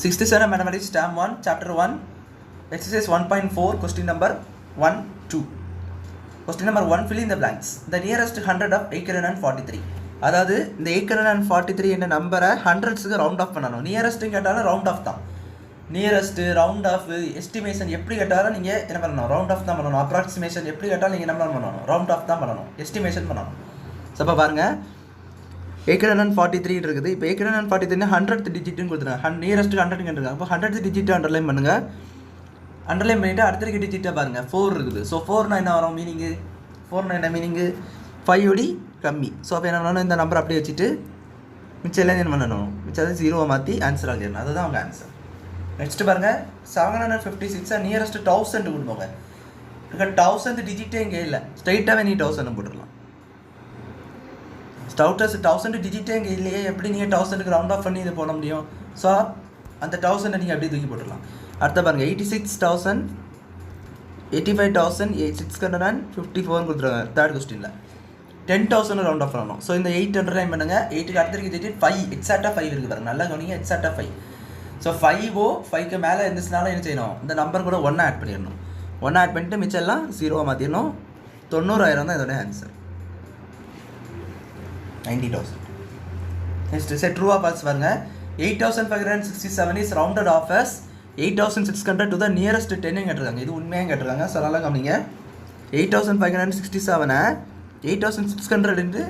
67 Mathematics Term 1 Chapter 1 Exercise 1.4 Question number 1 2 Question number 1 fill in the blanks. The nearest 100 of 843. அதாவது இந்த 843 என்ற நம்பரை ஹண்ட்ரட்ஸுக்கு round of பண்ணணும். Nearest கேட்டாலும் ரவுண்ட் ஆஃப் தான். நியரஸ்ட்டு ரவுண்ட் ஆஃப் எஸ்டிமேஷன் எப்படி கேட்டாலும் நீங்கள் என்ன பண்ணணும், ரவுண்ட் ஆஃப் தான் பண்ணணும். அப்ராக்சிமேஷன் எப்படி கேட்டாலும் நீங்கள் என்ன பண்ணணும், ரவுண்ட் ஆஃப் தான் பண்ணணும், எஸ்டிமேஷன் பண்ணணும். ஸோ அப்போ பாருங்கள் 843 இருக்குது. இப்போ 843 100th டிஜிட்னு கொடுத்துருக்காங்க. நியரஸ்ட்டு 100 கேட்டுருக்காங்க. அப்போ 100th டிஜிட்டை அண்டர்லைன் பண்ணுங்கள். அண்டர்லைன் பண்ணிவிட்டு அடுத்த டிஜிட்டை பாருங்கள் 4 இருக்குது. ஸோ 4 என்ன வரும் மீனிங்கு, 4 என்ன மீனிங்கு 5 கம்மி. ஸோ அப்போ என்ன பண்ணணும், இந்த நம்பர் அப்படியே வச்சுட்டு மிச்சம் எல்லாம் என்ன பண்ணணும், மிச்சம் 0 மாற்றி ஆன்சர் ஆகிடணும். அதுதான் அவங்க ஆன்சர். நெக்ஸ்ட் பாருங்கள் 756 நியரஸ்ட்டு 1000 கொடுப்போங்க. 1000 டிஜிட்டே இங்கே இல்லை, ஸ்ட்ரைட்டாகவே நீ 1000 போட்டுடலாம். 1000 டிஜிட்டே இங்கே இல்லையே, எப்படி நீங்கள் 1000க்கு ரவுண்ட் ஆஃப் பண்ணி இது போட முடியும்? ஸோ அந்த 1000 நீங்கள் அப்படியே தூக்கி போட்டுடலாம். அடுத்த பாருங்கள் 86,000 85,654 கொடுத்துருவாங்க. தேர்ட் கொஸ்டினில் 10,000 ரவுண்ட் ஆஃப் பண்ணணும். ஸோ இந்த 800 லைன் பண்ணுங்கள். 8க்கு அடுத்த டிஜிட் 5 எக்ஸாக்டாக 5 இருக்குது பாருங்கள். நல்லா கவனிங்க, எக்ஸாக்டாக 5. ஸோ 5க்கு மேலே இருந்துச்சுனாலும் என்ன செய்யணும், இந்த நம்பர் கூட 1 ஆட் பண்ணிடணும். 1 ஆட் பண்ணிட்டு மிச்சம் எல்லாம் 0 மாற்றிடணும். 90,000 தான் இதோட ஆன்சர். 90,000. நெக்ஸ்ட் சரி ட்ரூ ஆர் ஃபால்ஸ் பாருங்க. 8,567 is rounded off as 8,600 to the nearest 10 கேட்டிருக்காங்க. இது உண்மையாக கேட்டிருக்காங்க. ஸோ நல்லா கவனிங்க, 8,567 8,600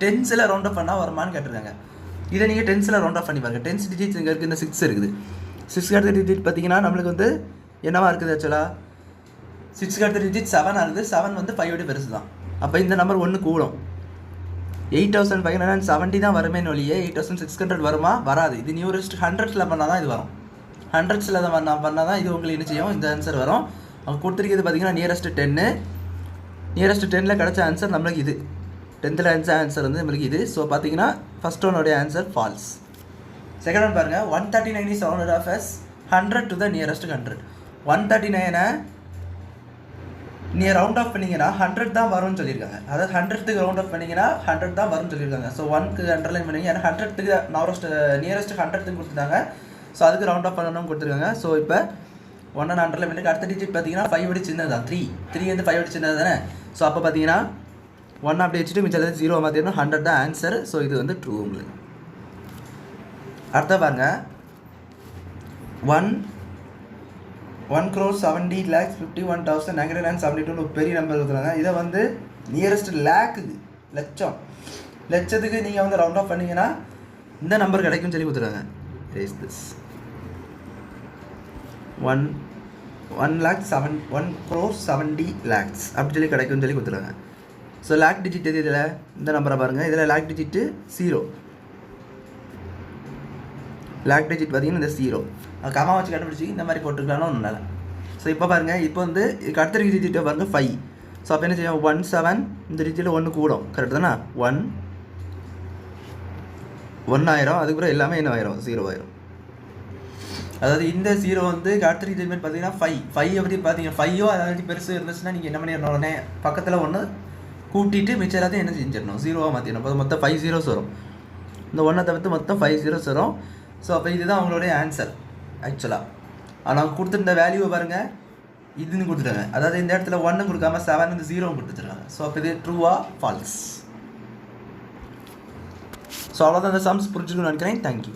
டென்ஸில் ரவுண்ட் ஆஃப் பண்ணால் வருமானு கேட்டிருக்காங்க. இதை நீங்கள் டென்ஸில் ரவுண்ட் ஆஃப் பண்ணி பாருங்கள். 10 டிஜிட்ஸ் இங்கே இருக்குது, இந்த 6 இருக்குது. 6க்கு அடுத்த டிஜிட் பார்த்தீங்கன்னா நம்மளுக்கு வந்து என்னவா இருக்குது ஆக்சுவலாக, 6க்கு அடுத்த டிஜிட் 7 ஆகுது. 7 வந்து 5 பெருசு தான். அப்போ இந்த நம்பர் 1 கூடும். 8,570 தான் வருமேன்னு ஒழிய 8,600 வருமா, வராது. இது நியூரஸ்ட் 100ஸில் பண்ணால் தான் இது வரும். 100ஸில் தான் பண்ணால் தான் இது உங்களுக்கு என்ன செய்யும், இந்த ஆன்சர் வரும். அவங்க கொடுத்துருக்கிறது பார்த்தீங்கன்னா நியரஸ்ட் 10. நியரஸ்ட் 10ல் கிடச்ச ஆன்சர் நம்மளுக்கு இது. 10th ஆன்சர் வந்து நம்மளுக்கு இது. ஸோ பார்த்தீங்கன்னா ஃபஸ்ட் ஒனுடைய ஆன்சர் ஃபால்ஸ். செகண்ட் ஒன் பாருங்கள். 139 is rounded off as 100 to the nearest 100. 139 நீங்கள் ரவுண்ட் ஆஃப் பண்ணிங்கன்னா 100 தான் வரும்னு சொல்லியிருக்காங்க. அதாவது 100க்கு ரவுண்ட் ஆஃப் பண்ணிங்கன்னா 100 தான் வரும்னு சொல்லியிருக்காங்க. ஸோ 1க்கு அண்டர்லைன் பண்ணிங்க, ஏன்னா 100க்கு நியரஸ்ட் 100க்கு கொடுத்துட்டாங்க. ஸோ அதுக்கு ரவுண்ட் ஆஃப் பண்ணணும்னு கொடுத்துருக்காங்க. ஸோ இப்போ 1 அண்டர்லைன் பண்ணி அடுத்த டிஜிட் பார்த்தீங்கன்னா 5 சின்னது தான். 3 வந்து 5 சின்னது தானே. ஸோ அப்போ பார்த்தீங்கன்னா 1 அப்படி வச்சுட்டு மிச்சம் 0 மாற்றிடணும். 100 தான் ஆன்சர். ஸோ இது வந்து ட்ரூ உங்களுக்கு. அடுத்த பாருங்க 1,70,51,972 ஒரு பெரிய நம்பர் கொடுத்துருக்காங்க. இதை வந்து நியரஸ்ட் லேக்குக்கு லட்சத்துக்கு நீங்கள் வந்து ரவுண்ட் ஆஃப் பண்ணிங்கன்னா இந்த நம்பர் கிடைக்கும்னு சொல்லி கொடுத்துருக்காங்க. ரேஸ் திஸ் 1,70,00,000 அப்படி சொல்லி கிடைக்கும்னு சொல்லி கொடுத்துருக்காங்க. ஸோ லேக் டிஜிட் எது இதில், இந்த நம்பரை பாருங்கள். இதில் லேக் டிஜிட்டு 0. லேக் டிஜிட் பார்த்தீங்கன்னா இந்த 0 கமா வச்சு கண்டுபிடிச்சி இந்த மாதிரி போட்டுக்கலாம்னு ஒன்றுனால. ஸோ இப்போ பாருங்கள், இப்போ வந்து இதுக்கு அடுத்த டிஜிட்டை பாருங்கள் 5. ஸோ அப்போ என்ன செய்யும், 17 இந்த டிஜிட்டில் 1 கூடும். கரெக்டு தானே. 1,000 அதுக்கப்புறம் எல்லாமே என்ன ஆயிரும், 0 ஆயிரும். அதாவது இந்த 0 வந்து அடுத்த டிஜிட் பார்த்தீங்கன்னா 5 எப்படி பார்த்தீங்க 5 அதாவது பெருசு இருந்துச்சுன்னா நீங்கள் என்ன பண்ணிடணும், உடனே பக்கத்தில் 1 கூட்டிட்டு மிச்சம் எல்லாத்தையும் என்ன செஞ்சிடணும், 0 மாற்றிடணும். அப்போ மொத்தம் 5 zeros வரும். இந்த 1 தவிர்த்து மொத்தம் 5 zeros வரும். ஸோ அப்போ இதுதான் அவங்களுடைய ஆன்சர் ஆக்சுவலாக. ஆனால் கொடுத்துருந்த வேல்யூவை பாருங்கள், இதுன்னு கொடுத்துட்டாங்க. அதாவது இந்த இடத்துல 1 கொடுக்காம 7 இந்த 0 கொடுத்துருக்காங்க. ஸோ அப்போ இது ட்ரூவா ஃபால்ஸ். ஸோ அவ்வளோதான் இந்த சம்ஸ் புரிஞ்சுக்கணும்னு நினைக்கிறேன். தேங்க்யூ.